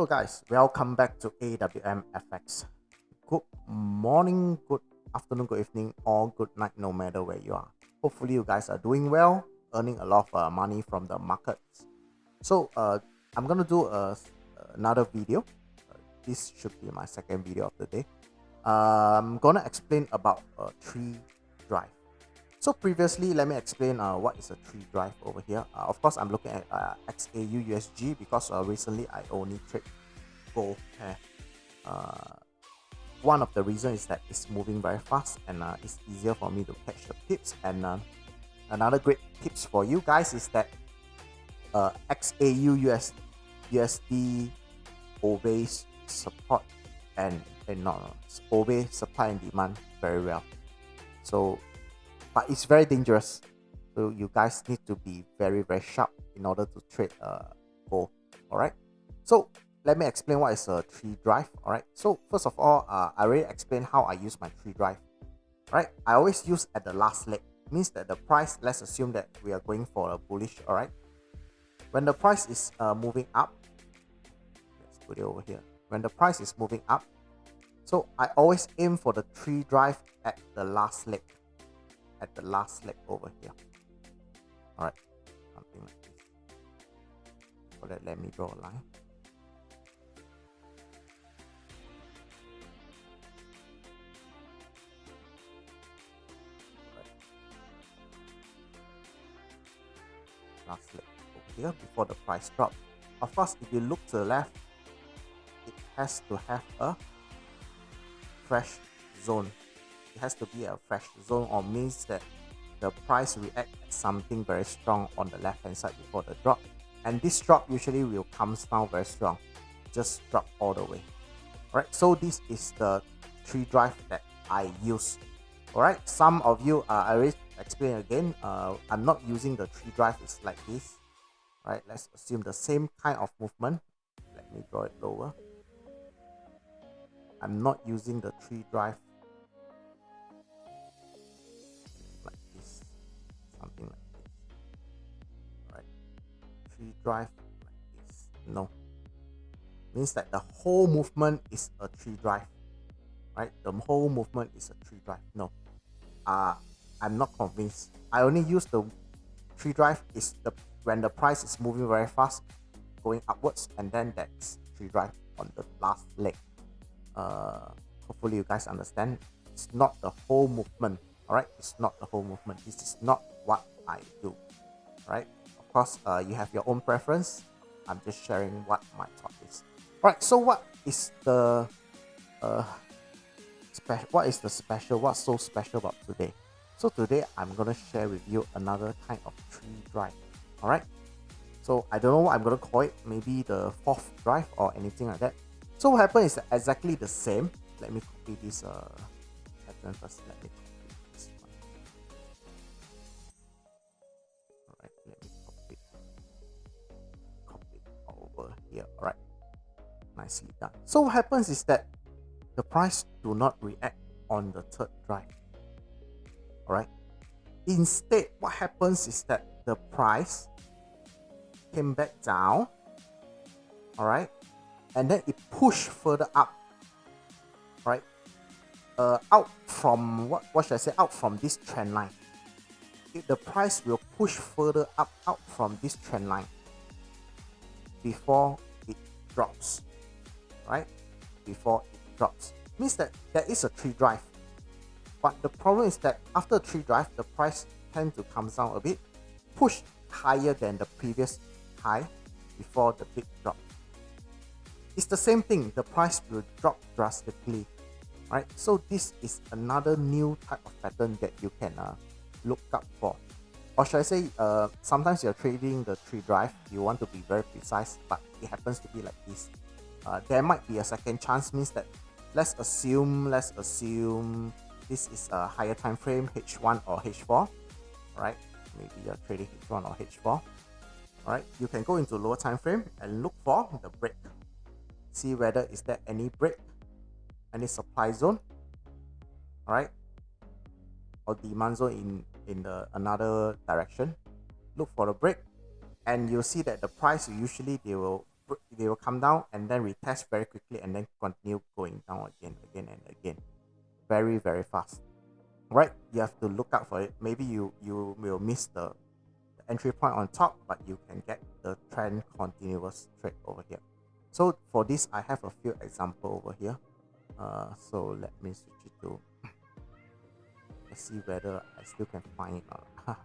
Hello guys, welcome back to AWM FX. Good morning, good afternoon, good evening, or good night, no matter where you are. Hopefully you guys are doing well, earning a lot of money from the markets. So I'm gonna do another video. This should be my second video of the day. I'm gonna explain about a tree drive. So previously, let me explain what is a tree drive over here. Of course, I'm looking at XAUUSD because recently I only trade gold pair. One of the reasons is that it's moving very fast and it's easier for me to catch the pips. And another great tips for you guys is that XAUUSD obeys support and obeys supply and demand very well. So but it's very dangerous, so you guys need to be very sharp in order to trade gold. All right, so let me explain what is a tree drive. All right, so first of all, I already explained how I use my tree drive. All right, I always use at the last leg. Means that the price, let's assume that we are going for a bullish. All right, when the price is moving up, let's put it over here. When the price is moving up, so I always aim for the tree drive at the last leg. At the last leg over here. All right, something like this. For that, let me draw a line. All right. Last leg over here before the price drop. Of course, if you look to the left, it has to have a fresh zone. It has to be a fresh zone, or means that the price react at something very strong on the left hand side before the drop, and this drop usually will come down very strong, just drop all the way. All right, so this is the tree drive that I use. All right, some of you I already explain again, I'm not using the tree drive. It's like this. All right, let's assume the same kind of movement. Let me draw it lower. I'm not using the tree drive something like this. Right, tree drive like this. No, means that the whole movement is a tree drive. Right, the whole movement is a tree drive. No, I'm not convinced. I only use the tree drive is when the price is moving very fast, going upwards, and then that's tree drive on the last leg. Hopefully you guys understand. It's not the whole movement. All right, it's not the whole movement. This is not what I do. Right, of course, you have your own preference. I'm just sharing what my thought is. All right, so what is the special? What's so special about today? So today I'm gonna share with you another kind of tree drive. All right, so I don't know what I'm gonna call it. Maybe the fourth drive or anything like that. So what happens is exactly the same. Let me copy this pattern first. Let me copy this one. Alright, let me copy it over here. Alright, nicely done. So what happens is that the price do not react on the third drive. Alright, instead what happens is that the price came back down. Alright, and then it pushed further up. Right, out from what should I say, out from this trend line. The price will push further up out from this trend line before it drops. Right, before it drops, means that there is a tree drive, but the problem is that after the tree drive, the price tend to come down a bit, push higher than the previous high before the big drop. It's the same thing, the price will drop drastically. Right, so this is another new type of pattern that you can look up for. Or should I say, sometimes you're trading the tree drive, you want to be very precise, but it happens to be like this. There might be a second chance, means that let's assume this is a higher time frame, H1 or H4. Right, maybe you're trading H1 or H4. Alright, you can go into lower time frame and look for the break. See whether is there any break, any supply zone, all right, or demand zone in the another direction. Look for the break, and you'll see that the price usually they will they will come down and then retest very quickly and then continue going down again and again, very fast. Right, you have to look out for it. Maybe you will miss the entry point on top, but you can get the trend continuous trade over here. So for this, I have a few example over here. So let me switch it to, let's see whether I still can find it or not.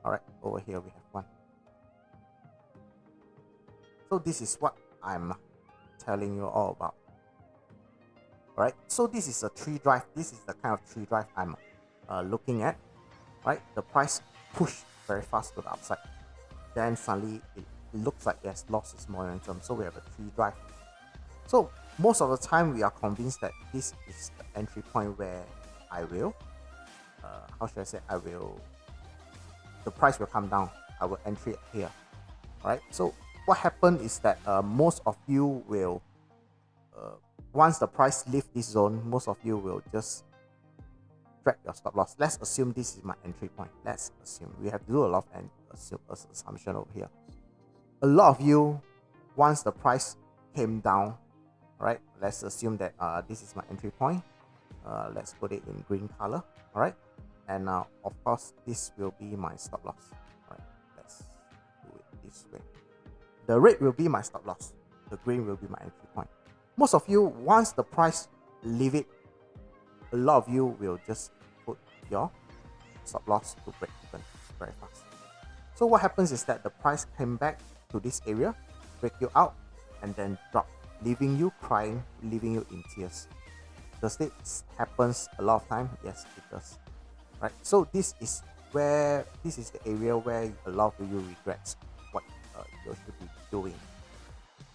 All right, over here we have one. So this is what I'm telling you all about. All right, so this is a tree drive. This is the kind of tree drive I'm looking at. Right, the price pushed very fast to the upside, then suddenly it looks like it has lost its momentum, so we have a tree drive. So most of the time we are convinced that this is the entry point where I will how should I say, the price will come down, I will entry here. Right, so what happened is that most of you will once the price leaves this zone, most of you will just drag your stop loss. Let's assume this is my entry point. Let's assume we have to do a lot of assumption over here. A lot of you, once the price came down, right, let's assume that this is my entry point. Let's put it in green color. All right, and of course this will be my stop loss. All right, let's do it this way. The red will be my stop loss, the green will be my entry point. Most of you, once the price leave it, a lot of you will just put your stop loss to break even very fast. So what happens is that the price came back to this area, break you out, and then drop, leaving you crying, leaving you in tears. Does this happens a lot of time? Yes, it does. Right. So this is the area where a lot of you regrets what you should be doing.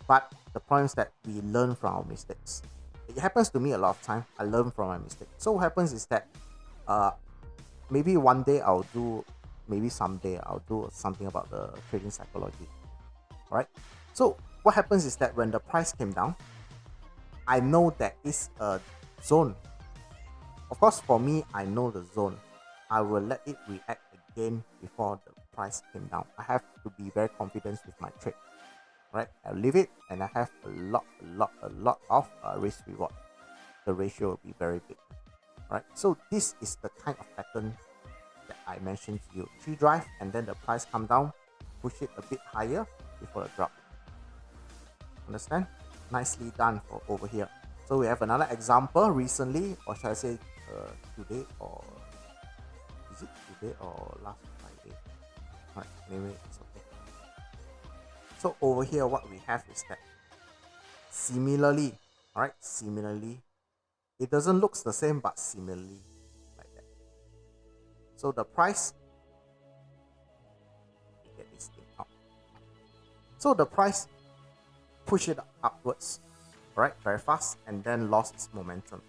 But the point is that we learn from our mistakes. It happens to me a lot of time. I learn from my mistake. So what happens is that maybe one day maybe someday I'll do something about the trading psychology. Alright. So what happens is that when the price came down, I know that it's a zone. Of course, for me, I know the zone. I will let it react again before the price came down. I have to be very confident with my trade. Right, I'll leave it and I have a lot of risk reward. The ratio will be very big. Right, so this is the kind of pattern that I mentioned to you. Tree drive and then the price come down, push it a bit higher before the drop. Understand? Nicely done for over here. So we have another example recently, or should I say today, or is it today or last Friday? Alright, anyway, it's okay. So over here, what we have is that similarly, alright, similarly, it doesn't look the same, but similarly, like that. So the price, get this thing out. So the price push it upwards, right, very fast, and then lost its momentum.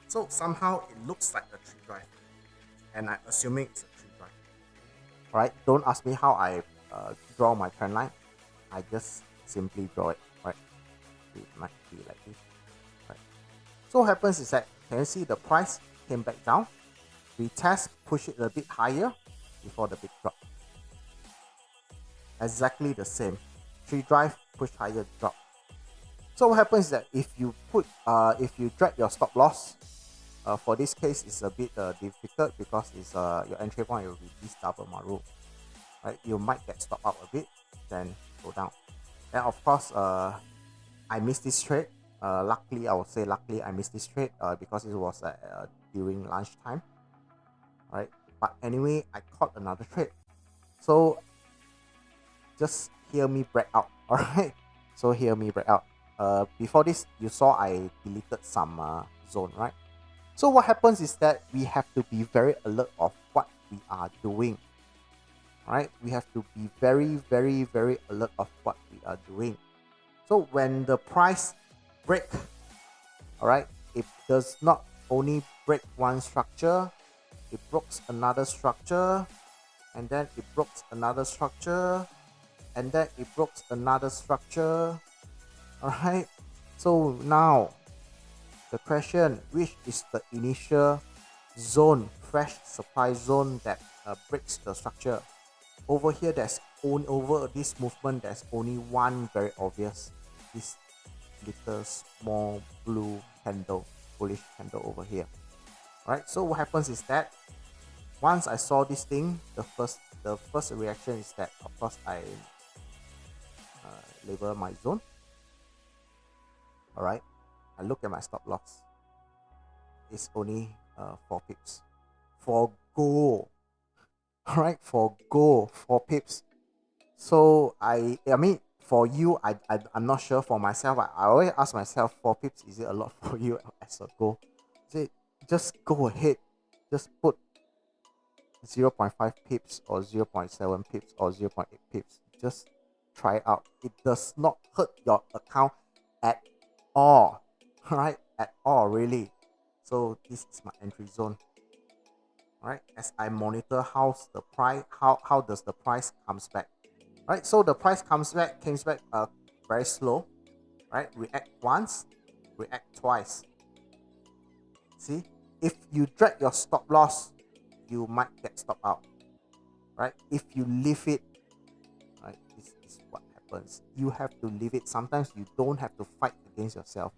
So somehow it looks like a tree drive, and I'm assuming it's a tree drive. Right? Don't ask me how I draw my trend line. I just simply draw it, right? It might be like this, right? So what happens is that, can you see the price came back down? Retest, push it a bit higher before the big drop. Exactly the same. Tree drive, push higher, drop. So what happens is that if you drag your stop loss, for this case it's a bit difficult because it's your entry point will be this double maru, right? You might get stopped out a bit, then go down. And of course, I missed this trade. Luckily, I would say luckily I missed this trade because it was during lunchtime, right? But anyway, I caught another trade. So just hear me break out, all right? So hear me break out. Before this, you saw I deleted some zone, right? So what happens is that we have to be very alert of what we are doing. Right? We have to be very alert of what we are doing. So when the price break, all right, it does not only break one structure, it breaks another structure, and then it breaks another structure, and then it breaks another structure. All right. So now the question, which is the initial zone, fresh supply zone that breaks the structure? over here, there's only over this movement, there's only one very obvious, this little small blue candle, bullish candle over here. All right, so what happens is that once I saw this thing, the first reaction is that, of course, I label my zone. All right, I look at my stop loss. It's only 4 pips for gold. All right, for gold, 4 pips. So I mean, for you, I'm not sure. For myself, I always ask myself, 4 pips, is it a lot for you as a goal? Just go ahead, just put 0.5 pips or 0.7 pips or 0.8 pips. Just try it out. It does not hurt your account at all. Right? At all, really. So this is my entry zone. Right? As I monitor how's the price, how does the price comes back. Right? So the price comes back very slow. Right? React once, react twice. See? If you drag your stop loss, you might get stopped out. Right? If you leave it, right, this is what happens. You have to leave it. Sometimes you don't have to fight against yourself.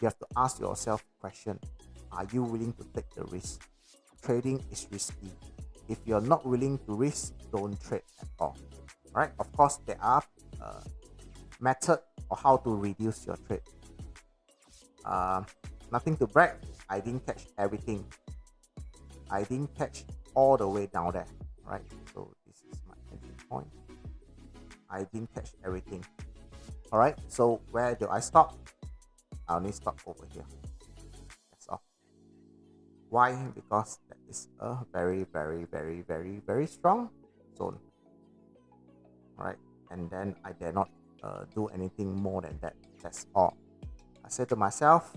You have to ask yourself question: are you willing to take the risk? Trading is risky. If you're not willing to risk, don't trade at all. Right? Of course, there are method or how to reduce your trade. Nothing to brag. I didn't catch everything. I didn't catch all the way down there, right? So this is my entry point. I didn't catch everything. All right. So where do I stop? I only stop over here. That's all. Why? Because that is a very, very, very, very, very strong zone. All right. And then I dare not do anything more than that. That's all. I said to myself,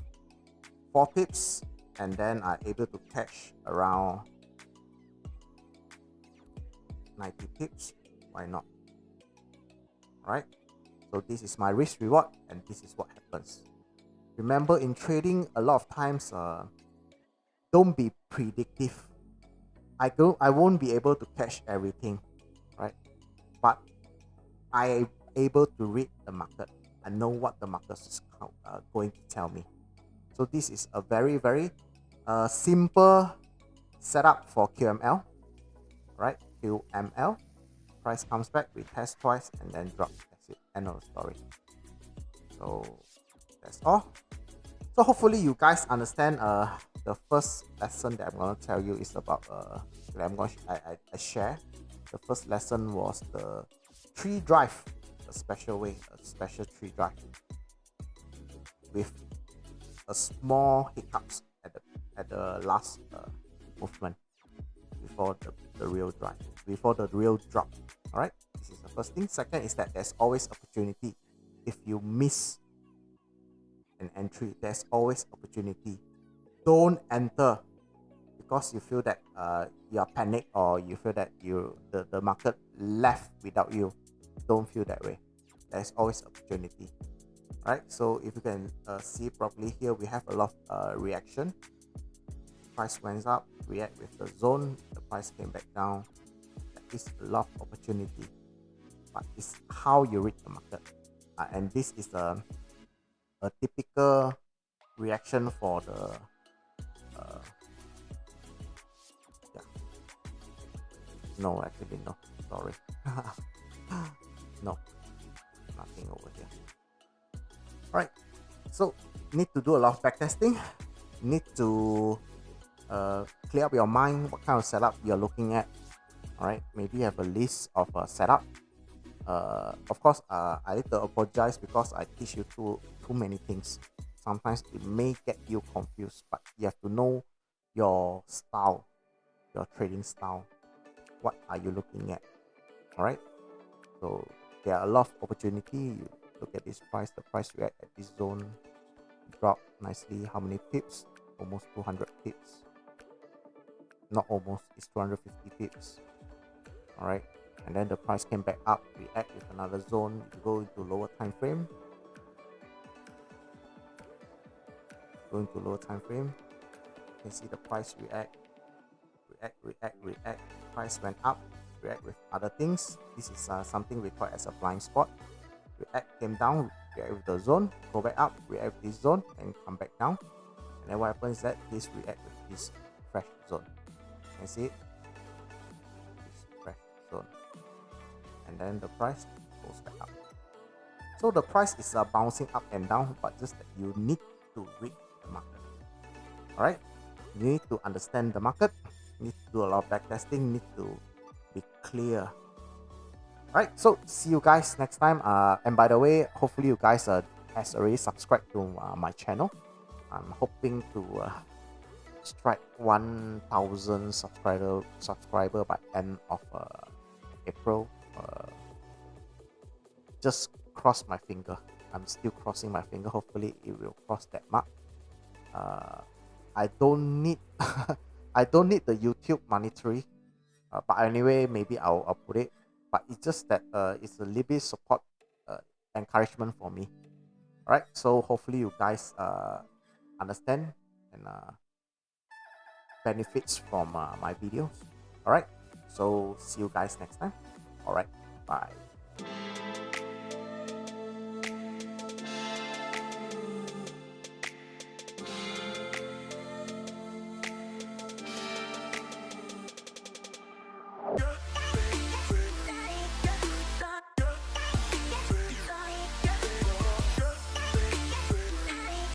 4 pips, and then I'm able to catch around 90 pips. Why not? Right? So this is my risk reward, and this is what happens. Remember, in trading, a lot of times, don't be predictive. I won't be able to catch everything, right? But I am able to read the market. I know what the market is going to tell me. So this is a very, very simple setup for QML, right? QML, price comes back, we test twice, and then drop. That's it. End of the story. So that's all. So hopefully you guys understand. The first lesson that I'm gonna tell you is about I share. The first lesson was the tree drive, a special tree drive with a small hiccups at the last movement before the real drive, before the real drop. All right, this is the first thing. Second is that there's always opportunity. If you miss an entry, there's always opportunity. Don't enter because you feel that you are panicked, or you feel that the market left without you. Don't feel that way. There's always opportunity. Right, so if you can see properly here, we have a lot of reaction. Price went up, react with the zone, the price came back down. That is a lot of opportunity, but it's how you read the market. And this is a typical reaction for the no, actually no, sorry. No, nothing over here. Alright, so need to do a lot of backtesting. Need to clear up your mind what kind of setup you're looking at. Alright, maybe have a list of setup. Of course, I need to apologize because I teach you too many things. Sometimes it may get you confused, but you have to know your style, your trading style. What are you looking at? Alright, so there are a lot of opportunity. You look at this price, the price react at this zone, drop nicely. How many pips? Almost 200 pips. Not almost, it's 250 pips. All right, and then the price came back up, react with another zone. You go into lower time frame. Go into lower time frame. You can see the price react. Price went up, react with other things. This is something we call as a blind spot. React came down, react with the zone, go back up, react with this zone, and come back down. And then what happens is that this react with this fresh zone. You can see it, this fresh zone, and then the price goes back up. So the price is bouncing up and down, but just that you need to read the market. Alright, you need to understand the market, you need to do a lot of backtesting, need to be clear. Alright, so see you guys next time. And by the way, hopefully you guys has already subscribed to my channel. I'm hoping to strike 1,000 subscriber by end of April. Just cross my finger. I'm still crossing my finger. Hopefully it will cross that mark. I don't need I don't need the YouTube monetary, but anyway, maybe I'll put it. But it's just that it's a little bit support, encouragement for me. All right, so hopefully you guys understand and benefits from my videos. All right, so see you guys next time. All right, bye.